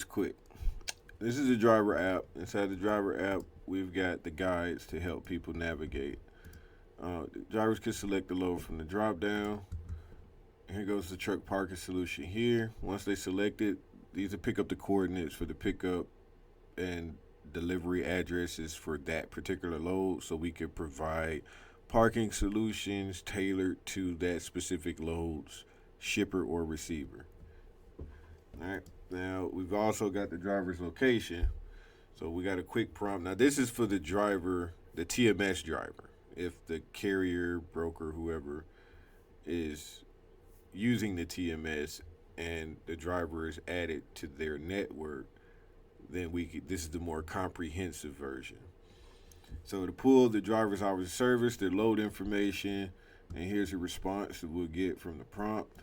quick. This is the driver app. Inside the driver app, we've got the guides to help people navigate. Drivers can select the load from the drop down. Here goes the truck parking solution here. Once they select it, these will pick up the coordinates for the pickup and delivery addresses for that particular load so we can provide parking solutions tailored to that specific load's shipper or receiver. All right. Now, we've also got the driver's location. So we got a quick prompt. Now, this is for the driver, the TMS driver. If the carrier, broker, whoever is using the TMS and the driver is added to their network, then this is the more comprehensive version. So to pull the driver's hours of service, their load information, and here's a response that we'll get from the prompt.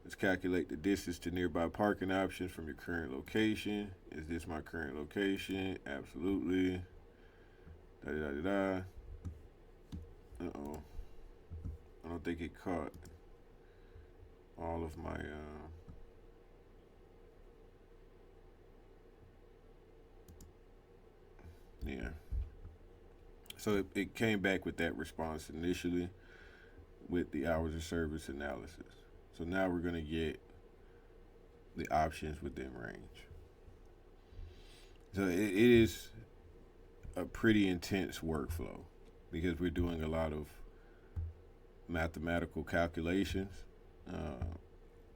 Let's calculate the distance to nearby parking options from your current location. Is this my current location? Absolutely. Da da da da. Uh-oh. I don't think it caught all of my yeah. So it came back with that response initially with the hours of service analysis. So now we're going to get the options within range. So it is a pretty intense workflow because we're doing a lot of mathematical calculations,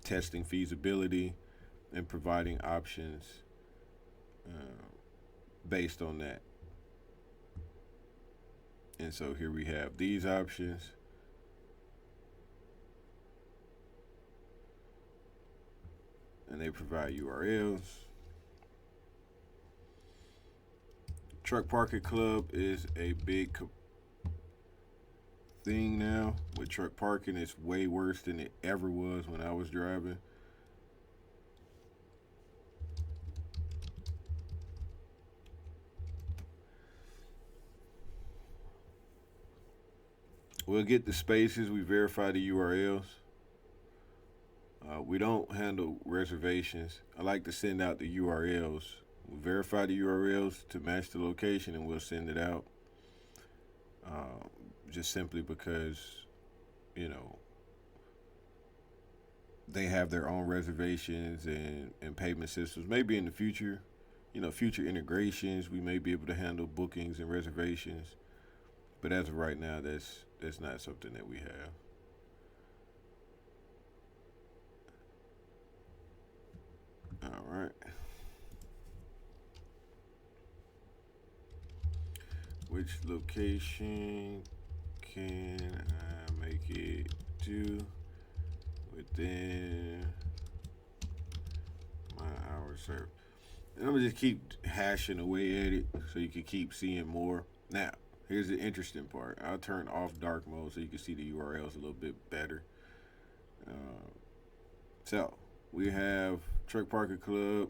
testing feasibility, and providing options based on that. And so here we have these options. And they provide URLs. Truck Parking Club is a big thing now. With truck parking, it's way worse than it ever was when I was driving. We'll get the spaces. We verify the URLs. We don't handle reservations. I like to send out the URLs. We verify the URLs to match the location, and we'll send it out. Just simply because, you know, they have their own reservations and payment systems. Maybe in the future, future integrations, we may be able to handle bookings and reservations. But as of right now, that's not something that we have. All right. Which location can I make it to within my hour served? And I'm gonna just keep hashing away at it so you can keep seeing more. Now, here's the interesting part. I'll turn off dark mode so you can see the URLs a little bit better. So we have Truck Parking Club,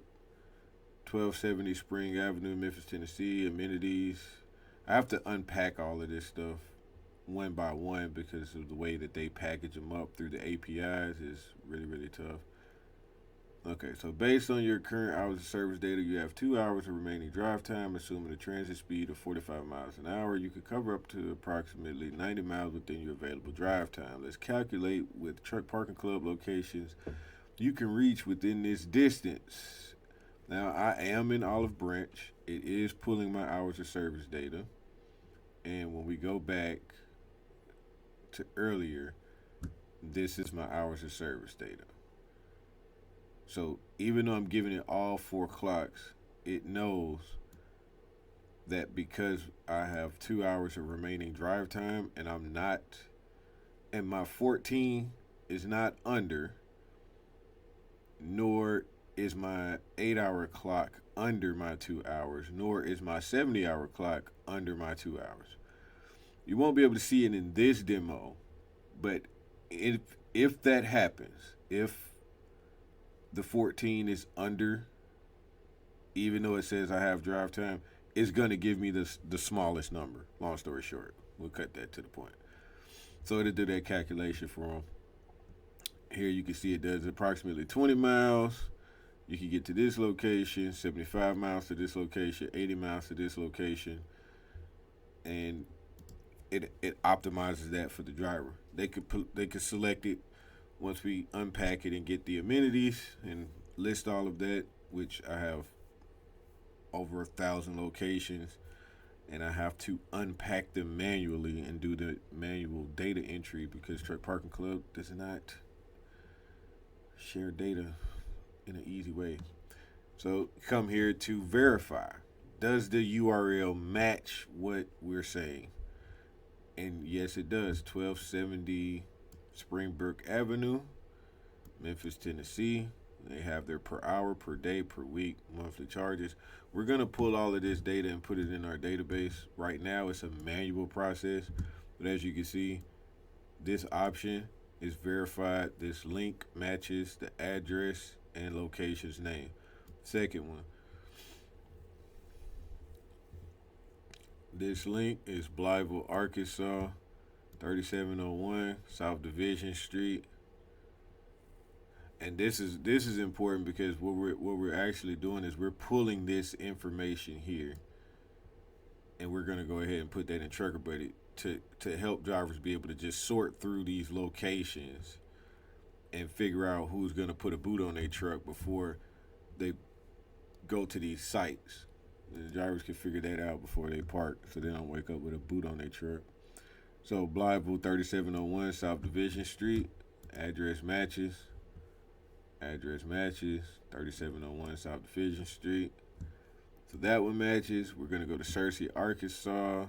1270 Spring Avenue, Memphis, Tennessee, amenities. I have to unpack all of this stuff one by one because of the way that they package them up through the APIs is really, really tough. Okay, so based on your current hours of service data, you have 2 hours of remaining drive time, assuming a transit speed of 45 miles an hour. You could cover up to approximately 90 miles within your available drive time. Let's calculate with Truck Parking Club locations you can reach within this distance. Now, I am in Olive Branch. It is pulling my hours of service data. And when we go back to earlier, this is my hours of service data. So even though I'm giving it all 4 clocks, it knows that because I have 2 hours of remaining drive time and and my 14 is not under, nor is my 8-hour clock under my 2 hours, nor is my 70-hour clock under my 2 hours. You won't be able to see it in this demo, but if that happens, if the 14 is under, even though it says I have drive time, it's going to give me the smallest number. Long story short, we'll cut that to the point. So it'll do that calculation for them. Here you can see it does approximately 20 miles. You can get to this location, 75 miles to this location, 80 miles to this location, and it optimizes that for the driver. They could select it once we unpack it and get the amenities and list all of that, which I have over 1,000 locations, and I have to unpack them manually and do the manual data entry because Truck Parking Club does not share data in an easy way. So come here to verify. Does the URL match what we're saying? And yes, it does. 1270 Springbrook Avenue, Memphis, Tennessee. They have their per hour, per day, per week, monthly charges. We're going to pull all of this data and put it in our database. Right now, it's a manual process. But as you can see, this option is verified. This link matches the address and location's name. Second one, this link is Blytheville, Arkansas, 3701 South Division Street. And this is important because what we're actually doing is we're pulling this information here, and we're gonna go ahead and put that in Trucker Buddy to help drivers be able to just sort through these locations and figure out who's gonna put a boot on their truck before they go to these sites. The drivers can figure that out before they park, so they don't wake up with a boot on their truck. So Blytheville, 3701 South Division Street, address matches. Address matches, 3701 South Division Street. So that one matches. We're going to go to Searcy, Arkansas.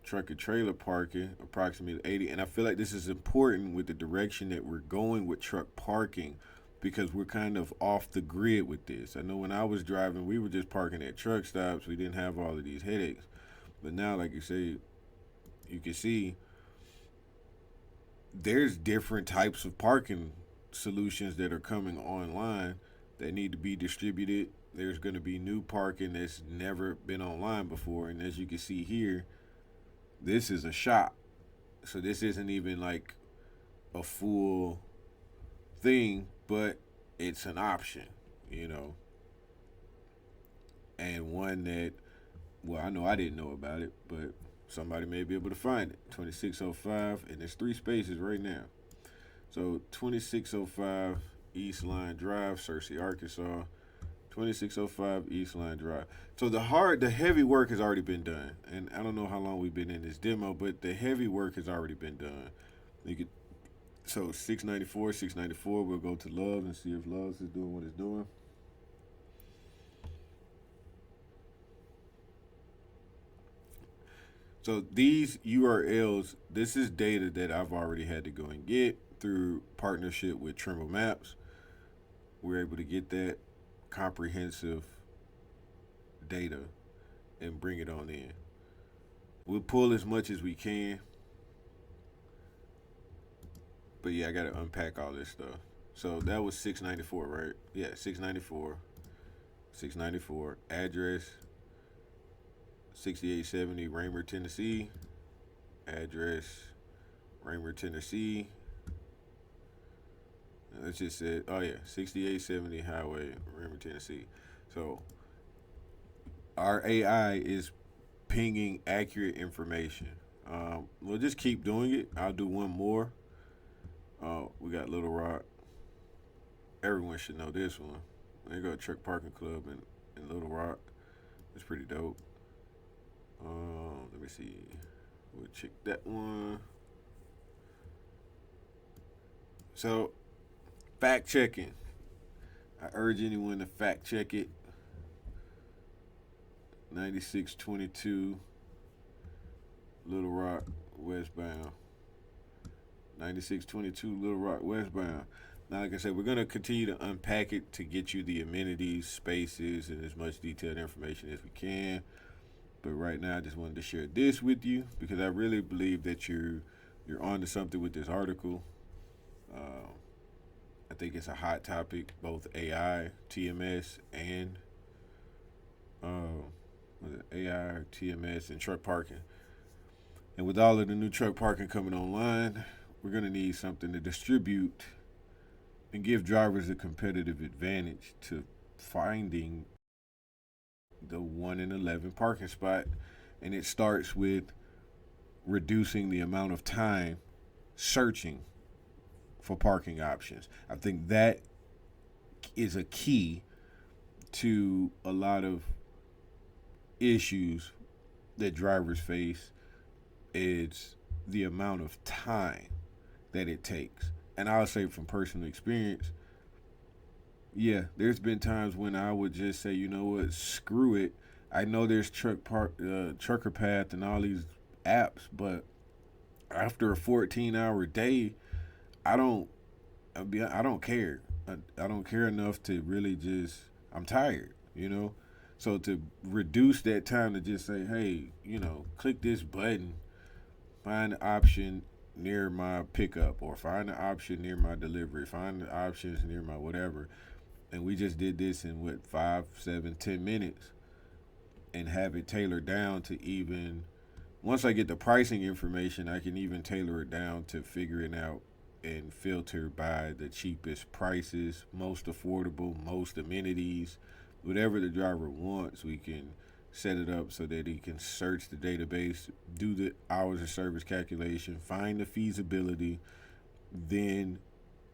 Truck and trailer parking, approximately 80. And I feel like this is important with the direction that we're going with truck parking because we're kind of off the grid with this. I know when I was driving, we were just parking at truck stops. We didn't have all of these headaches. But now, like you say, you can see there's different types of parking solutions that are coming online that need to be distributed. There's going to be new parking that's never been online before. And as you can see here, this is a shop. So this isn't even like a full thing, but it's an option, you know. And one that, well, I know I didn't know about it, but somebody may be able to find it. 2605, and there's 3 spaces right now. So 2605 East Line Drive, Searcy, Arkansas. 2605 East Line Drive. So the heavy work has already been done, and I don't know how long we've been in this demo, but the heavy work has already been done. So 694. We'll go to Love and see if Love's is doing what it's doing. So these URLs, this is data that I've already had to go and get through partnership with Trimble Maps. We're able to get that comprehensive data and bring it on in. We'll pull as much as we can. But yeah, I gotta unpack all this stuff. So that was 694, right? Yeah, 694. 694. Address 6870 Raymer, Tennessee. Address Raymer, Tennessee. Let's just say, oh yeah, 6870 Highway, Raymer, Tennessee. So our AI is pinging accurate information. We'll just keep doing it. I'll do one more. We got Little Rock. Everyone should know this one. They go to Truck Parking Club in Little Rock. It's pretty dope. Let me see. We'll check that one. So, fact checking. I urge anyone to fact check it. 9622 Little Rock westbound. 9622 Little Rock westbound. Now, like I said, we're going to continue to unpack it to get you the amenities, spaces, and as much detailed information as we can. But right now, I just wanted to share this with you because I really believe that you're on to something with this article. I think it's a hot topic, both AI, TMS, and AI, TMS, and truck parking. And with all of the new truck parking coming online, we're going to need something to distribute and give drivers a competitive advantage to finding the 1 in 11 parking spot. And it starts with reducing the amount of time searching for parking options. I think that is a key to a lot of issues that drivers face is the amount of time that it takes. And I'll say from personal experience, yeah, there's been times when I would just say, you know what, screw it. I know there's Trucker Path and all these apps, but after a 14-hour day, I don't, I don't care. I don't care enough to really just. I'm tired, you know. So to reduce that time to just say, hey, click this button, find the option near my pickup, or find the option near my delivery, find the options near my whatever, and we just did this in what 5, 7, 10 minutes, and have it tailored down to even once I get the pricing information, I can even tailor it down to figuring out and filter by the cheapest prices, most affordable, most amenities, whatever the driver wants. We can set it up so that he can search the database, do the hours of service calculation, find the feasibility, then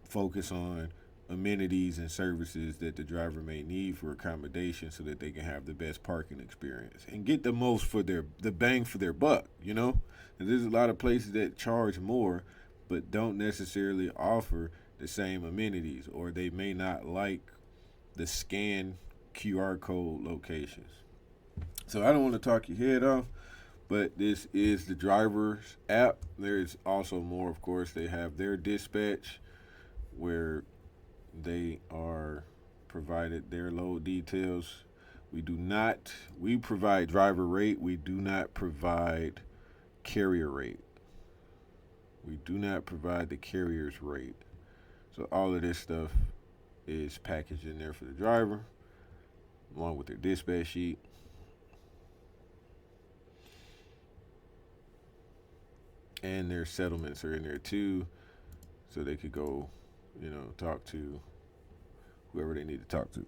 focus on amenities and services that the driver may need for accommodation so that they can have the best parking experience and get the most for the bang for their buck, And there's a lot of places that charge more but don't necessarily offer the same amenities, or they may not like the scan QR code locations. So I don't want to talk your head off, but this is the driver's app. There's also more, of course. They have their dispatch where they are provided their load details. We provide driver rate. We do not provide carrier rate. We do not provide the carrier's rate. So all of this stuff is packaged in there for the driver, along with their dispatch sheet. And their settlements are in there too, so they could go, talk to whoever they need to talk to.